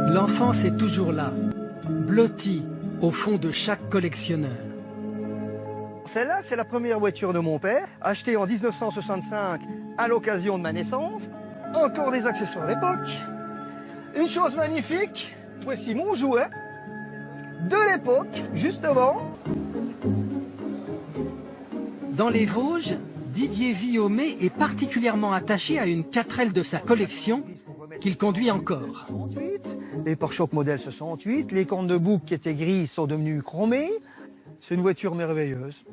L'enfance est toujours là, blottie au fond de chaque collectionneur. Celle-là, c'est la première voiture de mon père, achetée en 1965 à l'occasion de ma naissance. Encore des accessoires d'époque. Une chose magnifique, voici mon jouet de l'époque, justement. Dans les Vosges, Didier Villaumet est particulièrement attaché à une 4L de sa collection qu'il conduit encore. Les pare-chocs modèle 68, les cornes de bouc qui étaient grises sont devenues chromées. C'est une voiture merveilleuse.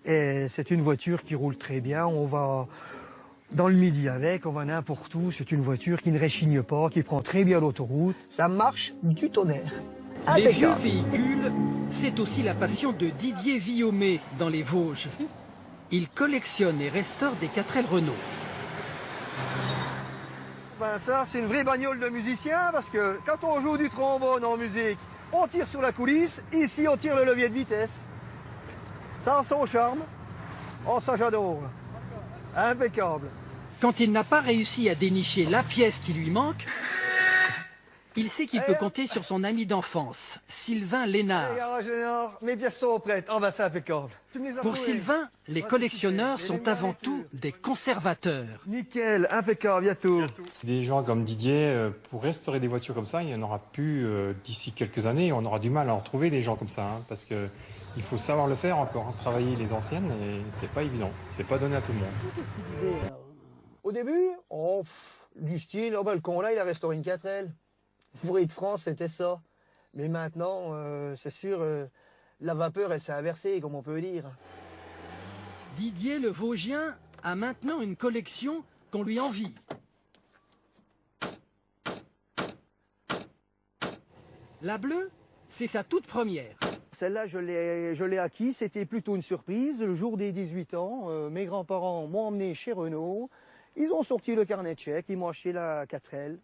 Et c'est une voiture qui roule très bien. On va dans le midi avec, on va n'importe où. C'est une voiture qui ne réchigne pas, qui prend très bien l'autoroute. Ça marche du tonnerre. Les vieux véhicules, c'est aussi la passion de Didier Villaumet dans les Vosges. Il collectionne et restaure des 4L Renault. Ben ça, c'est une vraie bagnole de musicien parce que quand on joue du trombone en musique, on tire sur la coulisse. Ici, on tire le levier de vitesse. Ça a son charme. Oh, ça j'adore. Impeccable. Quand il n'a pas réussi à dénicher la pièce qui lui manque, il sait qu'il peut compter sur son ami d'enfance, Sylvain Lénard. Mes pièces sont prêtes. Oh, ben c'est impeccable. Pour Sylvain, les collectionneurs sont avant tout des conservateurs. Nickel, impeccable, il y a tout. Des gens comme Didier, pour restaurer des voitures comme ça, il n'y en aura plus d'ici quelques années. On aura du mal à en retrouver des gens comme ça, hein, parce que il faut savoir le faire encore, travailler les anciennes, et c'est pas évident. C'est pas donné à tout le monde. Au début, du style, oh ben, le con là, il a restauré une 4L. Ouvrier de France, c'était ça. Mais maintenant, c'est sûr, la vapeur, elle s'est inversée, comme on peut dire. Didier le Vosgien a maintenant une collection qu'on lui envie. La bleue, c'est sa toute première. Celle-là, je l'ai acquise, c'était plutôt une surprise. Le jour des 18 ans, mes grands-parents m'ont emmené chez Renault. Ils ont sorti le carnet de chèques, ils m'ont acheté la 4L,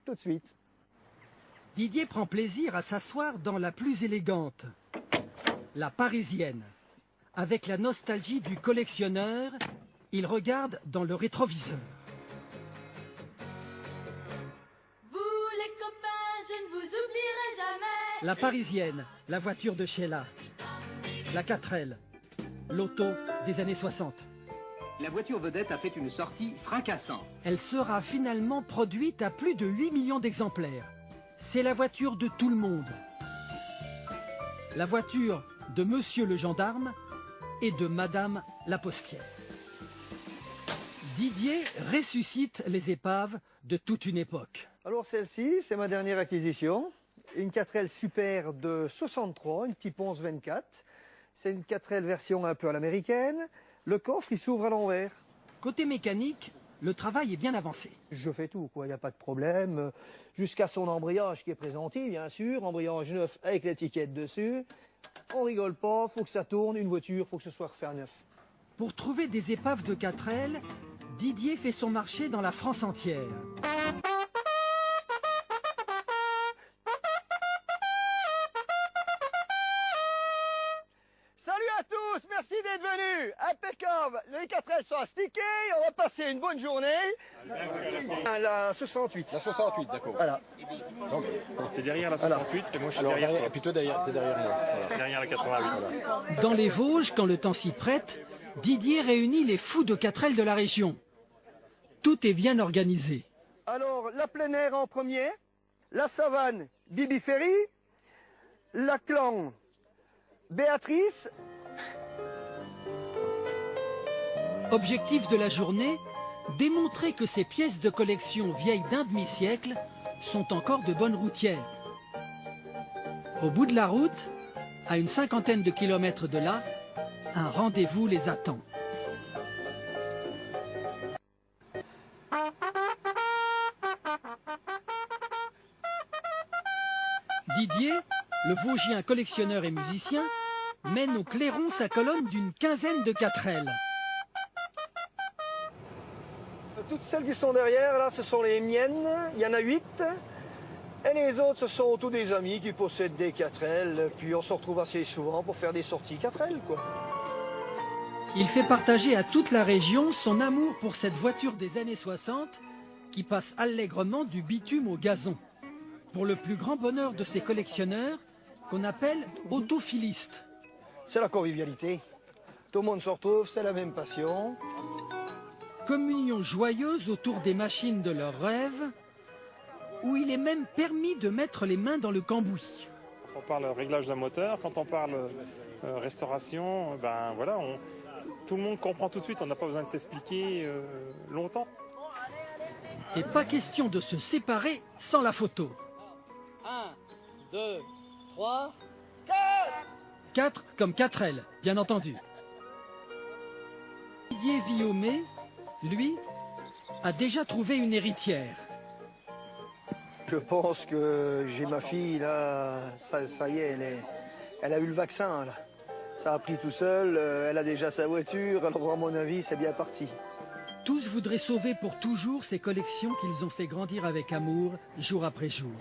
tout de suite. Didier prend plaisir à s'asseoir dans la plus élégante, la parisienne. Avec la nostalgie du collectionneur, il regarde dans le rétroviseur. Vous les copains, je ne vous oublierai jamais. La parisienne, la voiture de Sheila. La 4L, l'auto des années 60. La voiture vedette a fait une sortie fracassante. Elle sera finalement produite à plus de 8 millions d'exemplaires. C'est la voiture de tout le monde. La voiture de Monsieur le gendarme et de Madame la postière. Didier ressuscite les épaves de toute une époque. Alors celle-ci, c'est ma dernière acquisition. Une 4L Super de 63, une type 11-24. C'est une 4L version un peu à l'américaine. Le coffre, il s'ouvre à l'envers. Côté mécanique, le travail est bien avancé. Je fais tout, quoi, il n'y a pas de problème. Jusqu'à son embrayage qui est présenté, bien sûr. Embrayage neuf avec l'étiquette dessus. On rigole pas, faut que ça tourne. Une voiture, faut que ce soit refait à neuf. Pour trouver des épaves de 4L, Didier fait son marché dans la France entière. Salut à tous, merci d'être venus. Impeccable, les 4L sont astiqués, on va passer une bonne journée. La 68. La 68, d'accord. Voilà. Donc, t'es derrière la 68 et moi je suis derrière toi. Et puis toi, t'es derrière moi. Voilà. Derrière la 88. Voilà. Dans les Vosges, quand le temps s'y prête, Didier réunit les fous de 4L de la région. Tout est bien organisé. Alors, la plein air en premier, la savane, Bibi Ferry, la clan, Béatrice. Objectif de la journée, démontrer que ces pièces de collection vieilles d'un demi-siècle sont encore de bonnes routières. Au bout de la route, à une 50aine de kilomètres de là, un rendez-vous les attend. Didier, le Vosgien collectionneur et musicien, mène au clairon sa colonne d'une quinzaine de 4L. Toutes celles qui sont derrière, là, ce sont les miennes. Il y en a 8. Et les autres, ce sont tous des amis qui possèdent des 4L. Puis on se retrouve assez souvent pour faire des sorties 4L, quoi. Il fait partager à toute la région son amour pour cette voiture des années 60 qui passe allègrement du bitume au gazon. pour le plus grand bonheur de ces collectionneurs qu'on appelle autophilistes. C'est la convivialité. Tout le monde se retrouve, c'est la même passion. Communion joyeuse autour des machines de leurs rêves, où il est même permis de mettre les mains dans le cambouis. Quand on parle réglage d'un moteur, quand on parle restauration, ben voilà, tout le monde comprend tout de suite, on n'a pas besoin de s'expliquer longtemps. Et pas question de se séparer sans la photo. 1, 2, 3, 4 comme 4L, bien entendu. Didier Villaumet, lui, a déjà trouvé une héritière. Je pense que j'ai ma fille, là, ça y est, elle a eu le vaccin, là. Ça a pris tout seul, elle a déjà sa voiture, alors à mon avis, c'est bien parti. Tous voudraient sauver pour toujours ces collections qu'ils ont fait grandir avec amour, jour après jour.